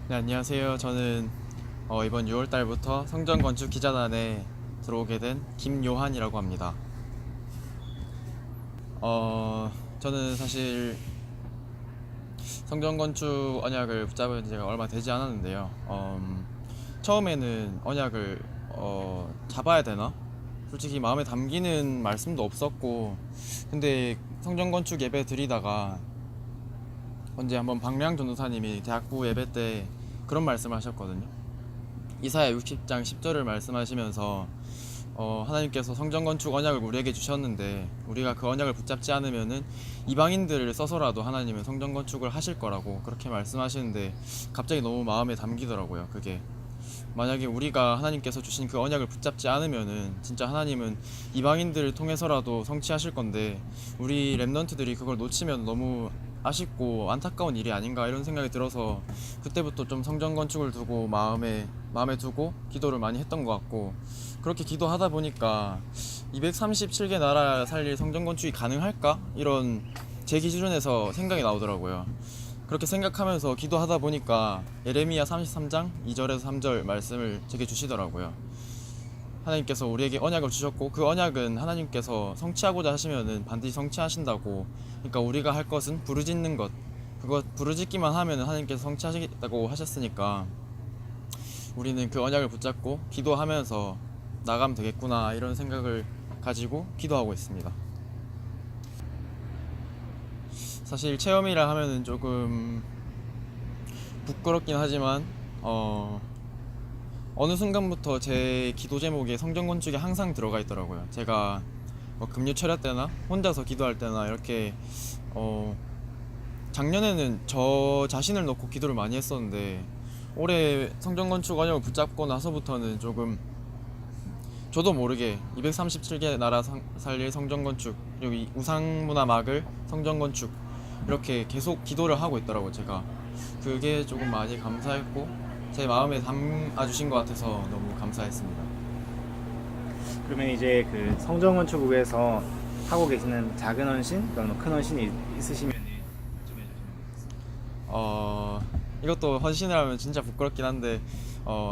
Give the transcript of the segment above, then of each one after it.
네, 안녕하세요. 저는 이번 6월 달부터 성전건축 기자단에 들어오게 된 김요한이라고 합니다. 저는 사실 성전건축 언약을 붙잡은 지가 얼마 되지 않았는데요. 처음에는 언약을 잡아야 되나? 솔직히 마음에 담기는 말씀도 없었고, 근데 성전건축 예배 드리다가 언제 한번 박량 전도사님이 대학부 예배 때 그런 말씀을 하셨거든요. 이사야 60장 10절을 말씀하시면서 하나님께서 성전 건축 언약을 우리에게 주셨는데 우리가 그 언약을 붙잡지 않으면은 이방인들을 써서라도 하나님은 성전 건축을 하실 거라고 그렇게 말씀하시는데 갑자기 너무 마음에 담기더라고요. 그게 만약에 우리가 하나님께서 주신 그 언약을 붙잡지 않으면은 진짜 하나님은 이방인들을 통해서라도 성취하실 건데 우리 랩넌트들이 그걸 놓치면 너무 아쉽고 안타까운 일이 아닌가 이런 생각이 들어서 그때부터 좀 성전 건축을 두고 마음에 두고 기도를 많이 했던 것 같고, 그렇게 기도하다 보니까 237개 나라 살릴 성전 건축이 가능할까? 이런 제 기준에서 생각이 나오더라고요. 그렇게 생각하면서 기도하다 보니까 예레미야 33장 2절에서 3절 말씀을 제게 주시더라고요. 하나님께서 우리에게 언약을 주셨고 그 언약은 하나님께서 성취하고자 하시면은 반드시 성취하신다고. 그러니까 우리가 할 것은 부르짖는 것, 그거 부르짖기만 하면은 하나님께서 성취하시겠다고 하셨으니까 우리는 그 언약을 붙잡고 기도하면서 나가면 되겠구나 이런 생각을 가지고 기도하고 있습니다. 사실 체험이라 하면은 조금 부끄럽긴 하지만 어느 순간부터 제 기도 제목에 성전 건축이 항상 들어가 있더라고요. 제가 뭐 금요 철야 때나 혼자서 기도할 때나 이렇게 어 작년에는 저 자신을 놓고 기도를 많이 했었는데 올해 성전 건축 언약을 붙잡고 나서부터는 조금 저도 모르게 237개 나라 살릴 성전 건축, 그리고 이 우상 문화 막을 성전 건축 이렇게 계속 기도를 하고 있더라고요. 제가 그게 조금 많이 감사했고 제 마음에 담아주신 것 같아서 너무 감사했습니다. 그러면 이제 그 성전 건축국에서 하고 계시는 작은 헌신, 그런 큰 헌신이 있으시면 좀 해주시면 이것도 헌신을 하면 진짜 부끄럽긴 한데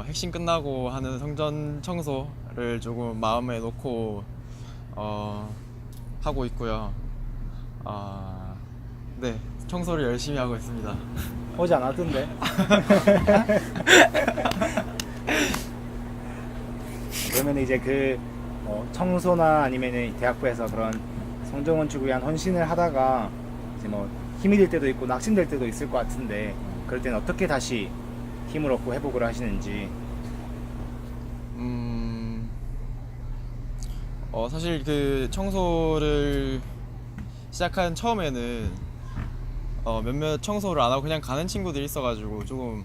핵심 끝나고 하는 성전 청소를 조금 마음에 놓고 하고 있고요. 네, 청소를 열심히 하고 있습니다. 오지 않았던데. 그러면 이제 그 청소나 아니면은 대학부에서 그런 성전 건축을 위한 헌신을 하다가 이제 뭐 힘이 들 때도 있고 낙심될 때도 있을 것 같은데, 그럴 때는 어떻게 다시 힘을 얻고 회복을 하시는지. 사실 그 청소를 시작한 처음에는 몇몇 청소를 안 하고 그냥 가는 친구들이 있어가지고 조금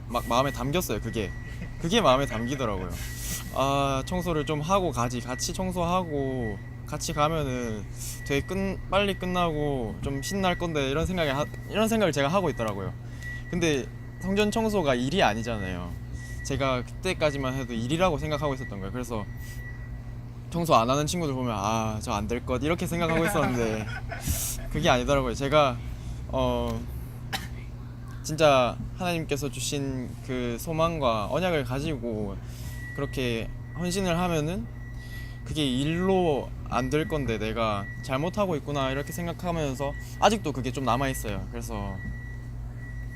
막 마음에 담겼어요. 그게 마음에 담기더라고요. 아, 청소를 좀 하고 가지, 같이 청소하고 같이 가면은 되게 빨리 끝나고 좀 신날 건데 이런 생각을 제가 하고 있더라고요. 근데 성전 청소가 일이 아니잖아요. 제가 그때까지만 해도 일이라고 생각하고 있었던 거예요. 그래서 청소 안 하는 친구들 보면 아, 저 안 될 것 이렇게 생각하고 있었는데 그게 아니더라고요. 제가 진짜 하나님께서 주신 그 소망과 언약을 가지고 그렇게 헌신을 하면은 그게 일로 안 될 건데 내가 잘못하고 있구나 이렇게 생각하면서 아직도 그게 좀 남아 있어요. 그래서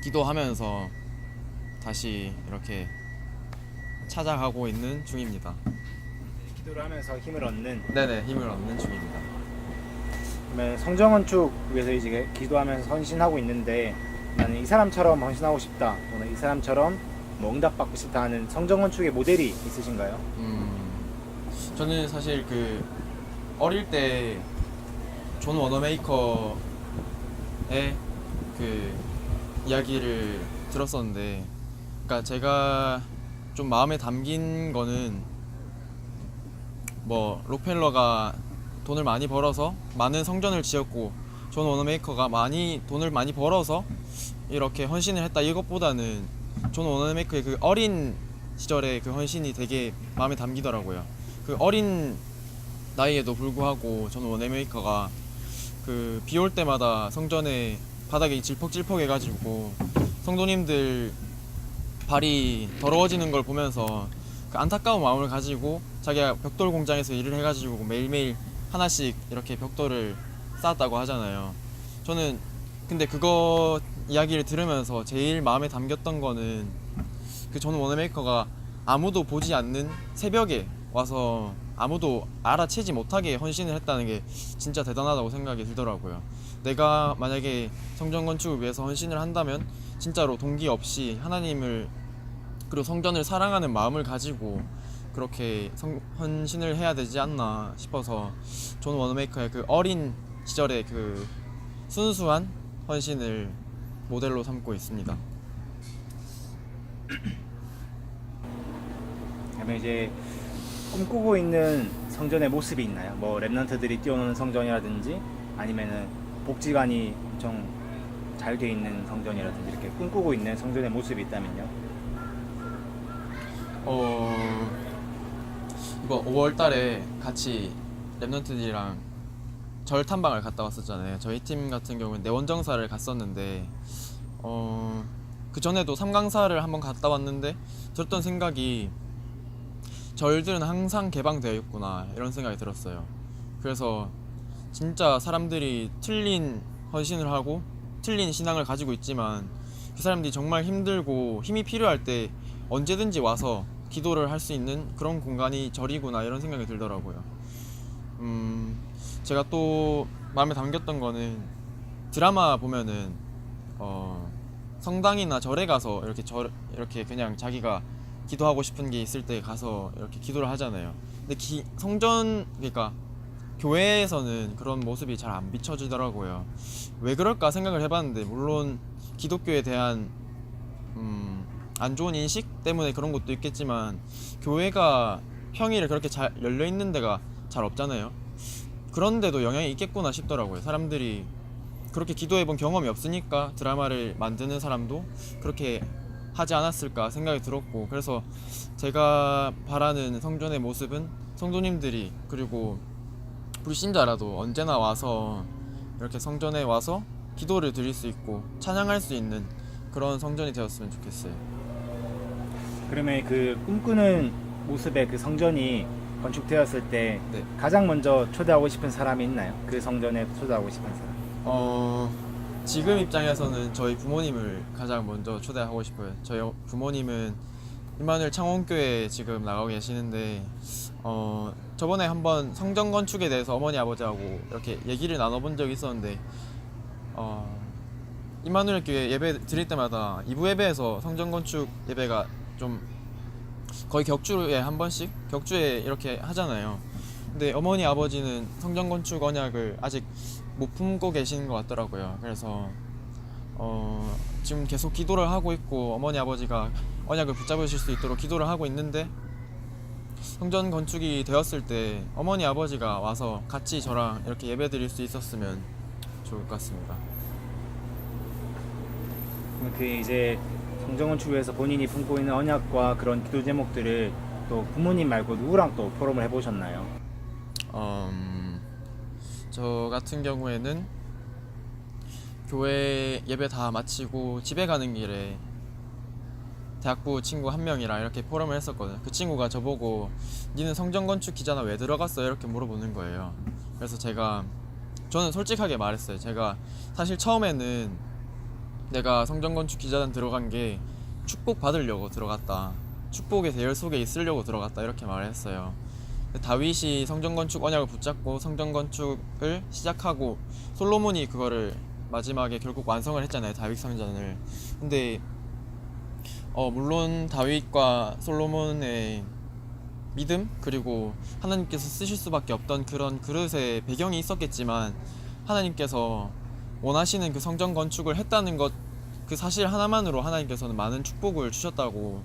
기도하면서 다시 이렇게 찾아가고 있는 중입니다. 기도를 하면서 힘을 얻는. 네네, 힘을 얻는 중입니다. 그러면 성전 건축국에서 이제 기도하면서 헌신하고 있는데, 나는 이 사람처럼 헌신하고 싶다, 또는 이 사람처럼 뭐 응답받고 싶다 하는 성전 건축의 모델이 있으신가요? 저는 사실 그 어릴 때 존 워너메이커의 그 이야기를 들었었는데, 그러니까 제가 좀 마음에 담긴 거는 뭐 록펠러가 돈을 많이 벌어서 많은 성전을 지었고 존 워너메이커가 돈을 많이 벌어서 이렇게 헌신을 했다 이것보다는 존 워너메이커의 그 어린 시절의 그 헌신이 되게 마음에 담기더라고요. 그 어린 나이에도 불구하고 존 워너메이커가 그 비 올 때마다 성전에 바닥이 질퍽질퍽 해가지고 성도님들 발이 더러워지는 걸 보면서 그 안타까운 마음을 가지고 자기가 벽돌 공장에서 일을 해가지고 매일매일 하나씩 이렇게 벽돌을 쌓았다고 하잖아요. 저는 근데 그거 이야기를 들으면서 제일 마음에 담겼던 거는 그 존 워너메이커가 아무도 보지 않는 새벽에 와서 아무도 알아채지 못하게 헌신을 했다는 게 진짜 대단하다고 생각이 들더라고요. 내가 만약에 성전 건축을 위해서 헌신을 한다면 진짜로 동기 없이 하나님을 그리고 성전을 사랑하는 마음을 가지고 그렇게 헌신을 해야 되지 않나 싶어서 존 워너메이커의 그 어린 시절의 그 순수한 헌신을 모델로 삼고 있습니다. 그러면 이제 꿈꾸고 있는 성전의 모습이 있나요? 뭐 랩런트들이 뛰어노는 성전이라든지 아니면은 복지관이 엄청 잘 돼 있는 성전이라든지 이렇게 꿈꾸고 있는 성전의 모습이 있다면요? 이번 5월 달에 같이 랩런트들이랑 절 탐방을 갔다 왔었잖아요. 저희 팀 같은 경우는 내원정사를 갔었는데 그 전에도 삼강사를 한번 갔다 왔는데 들었던 생각이 절들은 항상 개방되어 있구나 이런 생각이 들었어요. 그래서 진짜 사람들이 틀린 헌신을 하고 틀린 신앙을 가지고 있지만 그 사람들이 정말 힘들고 힘이 필요할 때 언제든지 와서 기도를 할 수 있는 그런 공간이 절이구나 이런 생각이 들더라고요. 제가 또 마음에 담겼던 거는 드라마 보면은 성당이나 절에 가서 이렇게 그냥 자기가 기도하고 싶은 게 있을 때 가서 이렇게 기도를 하잖아요. 근데 성전 그러니까 교회에서는 그런 모습이 잘 안 비춰지더라고요. 왜 그럴까 생각을 해봤는데 물론 기독교에 대한 안 좋은 인식 때문에 그런 것도 있겠지만 교회가 평일에 그렇게 잘 열려 있는 데가 잘 없잖아요. 그런데도 영향이 있겠구나 싶더라고요. 사람들이 그렇게 기도해본 경험이 없으니까 드라마를 만드는 사람도 그렇게 하지 않았을까 생각이 들었고, 그래서 제가 바라는 성전의 모습은 성도님들이 그리고 불신자라도 언제나 와서 이렇게 성전에 와서 기도를 드릴 수 있고 찬양할 수 있는 그런 성전이 되었으면 좋겠어요. 그러면 그 꿈꾸는 모습의 그 성전이 건축되었을 때 네. 가장 먼저 초대하고 싶은 사람이 있나요? 그 성전에 초대하고 싶은 사람? 지금 입장에서는 저희 부모님을 가장 먼저 초대하고 싶어요. 저희 부모님은 임마누엘 창원교회에 지금 나가고 계시는데 저번에 한번 성전 건축에 대해서 어머니 아버지하고 이렇게 얘기를 나눠본 적이 있었는데 임마누엘 교회 예배 드릴 때마다 2부 예배에서 성전 건축 예배가 좀 거의 격주에 한 번씩 격주에 이렇게 하잖아요. 근데 어머니 아버지는 성전 건축 언약을 아직 못 품고 계시는 것 같더라고요. 그래서 지금 계속 기도를 하고 있고 어머니 아버지가 언약을 붙잡으실 수 있도록 기도를 하고 있는데 성전 건축이 되었을 때 어머니 아버지가 와서 같이 저랑 이렇게 예배 드릴 수 있었으면 좋을 것 같습니다. 그럼 그 이제 성전 건축에서 본인이 품고 있는 언약과 그런 기도 제목들을 또 부모님 말고 누구랑 또 포럼을 해보셨나요? 저 같은 경우에는 교회 예배 다 마치고 집에 가는 길에 대학부 친구 한 명이랑 이렇게 포럼을 했었거든요. 그 친구가 저보고 니는 성전 건축 기자나 왜 들어갔어? 이렇게 물어보는 거예요. 그래서 저는 솔직하게 말했어요. 제가 사실 처음에는 내가 성전 건축 기자단 들어간 게 축복 받으려고 들어갔다, 축복의 대열 속에 있으려고 들어갔다 이렇게 말을 했어요. 다윗이 성전 건축 언약을 붙잡고 성전 건축을 시작하고 솔로몬이 그거를 마지막에 결국 완성을 했잖아요, 다윗 성전을. 근데 물론 다윗과 솔로몬의 믿음 그리고 하나님께서 쓰실 수밖에 없던 그런 그릇의 배경이 있었겠지만 하나님께서 원하시는 그 성전 건축을 했다는 것, 그 사실 하나만으로 하나님께서는 많은 축복을 주셨다고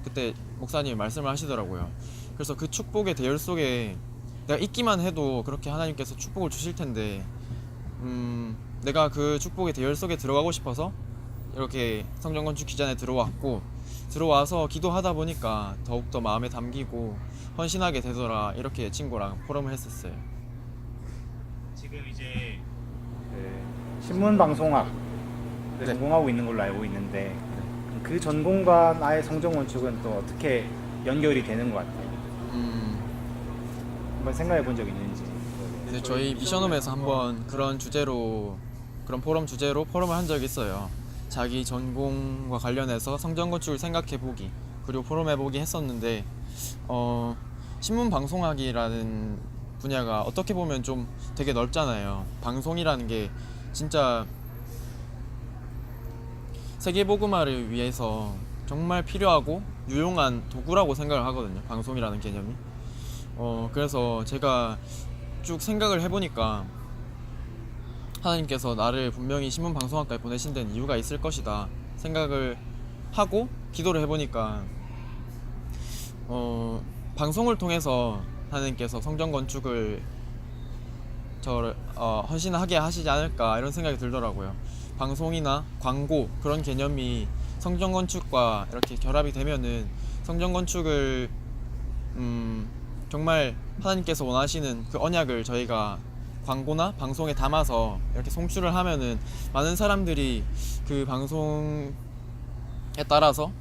그때 목사님이 말씀을 하시더라고요. 그래서 그 축복의 대열 속에 내가 있기만 해도 그렇게 하나님께서 축복을 주실 텐데 내가 그 축복의 대열 속에 들어가고 싶어서 이렇게 성전 건축 기자단에 들어와서 기도하다 보니까 더욱더 마음에 담기고 헌신하게 되더라, 이렇게 친구랑 포럼을 했었어요. 지금 이제 그 신문 방송학 네. 전공하고 있는 걸로 알고 있는데 그 전공과 나의 성전 건축은 또 어떻게 연결이 되는 것 같아요? 한번 생각해 본 적 있는지. 이제 저희 미션홈에서 한번 그런 주제로 그런 포럼 주제로 포럼을 한 적이 있어요. 자기 전공과 관련해서 성전 건축을 생각해 보기 그리고 포럼해 보기 했었는데 신문 방송학이라는 분야가 어떻게 보면 좀 되게 넓잖아요. 방송이라는 게 진짜 세계복음화를 위해서 정말 필요하고 유용한 도구라고 생각을 하거든요. 방송이라는 개념이. 그래서 제가 쭉 생각을 해보니까 하나님께서 나를 분명히 신문방송학과에 보내신 데는 이유가 있을 것이다 생각을 하고 기도를 해보니까 방송을 통해서 하나님께서 성전 건축을 저를 헌신하게 하시지 않을까 이런 생각이 들더라고요. 방송이나 광고 그런 개념이 성전 건축과 이렇게 결합이 되면은 성전 건축을 정말 하나님께서 원하시는 그 언약을 저희가 광고나 방송에 담아서 이렇게 송출을 하면은 많은 사람들이 그 방송에 따라서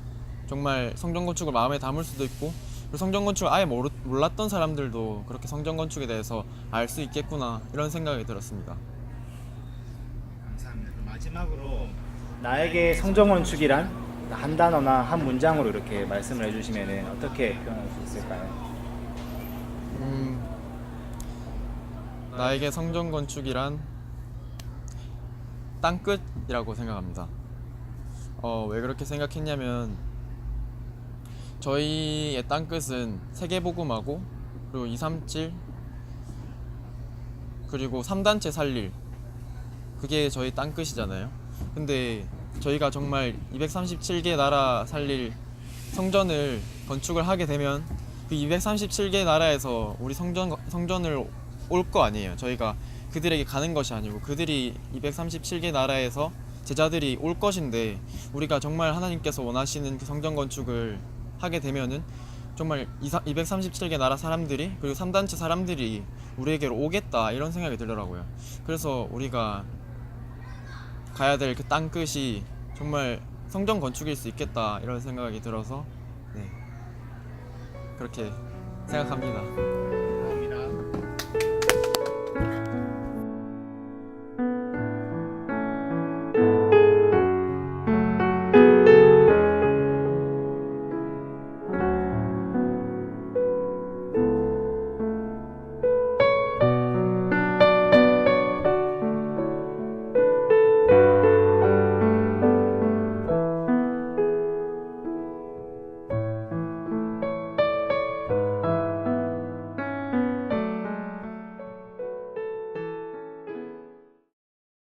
정말 성전 건축을 마음에 담을 수도 있고 그리고 성전 건축을 아예 몰랐던 사람들도 그렇게 성전 건축에 대해서 알 수 있겠구나 이런 생각이 들었습니다. 감사합니다. 그럼 마지막으로 나에게 성전 건축이란 한 단어나 한 문장으로 이렇게 말씀을 해주시면 어떻게 표현할 수 있을까요? 나에게 성전 건축이란 땅끝이라고 생각합니다. 왜 그렇게 생각했냐면 저희의 땅끝은 세계복음하고 그리고 237 그리고 3단체 살릴 그게 저희 땅끝이잖아요. 근데 저희가 정말 237개 나라 살릴 성전을 건축을 하게 되면 그 237개 나라에서 우리 성전을 올 거 아니에요. 저희가 그들에게 가는 것이 아니고 그들이 237개 나라에서 제자들이 올 것인데 우리가 정말 하나님께서 원하시는 그 성전 건축을 하게 되면은 정말 237개 나라 사람들이 그리고 3단체 사람들이 우리에게로 오겠다 이런 생각이 들더라고요. 그래서 우리가 가야 될 그 땅끝이 정말 성전 건축일 수 있겠다 이런 생각이 들어서 네, 그렇게 생각합니다.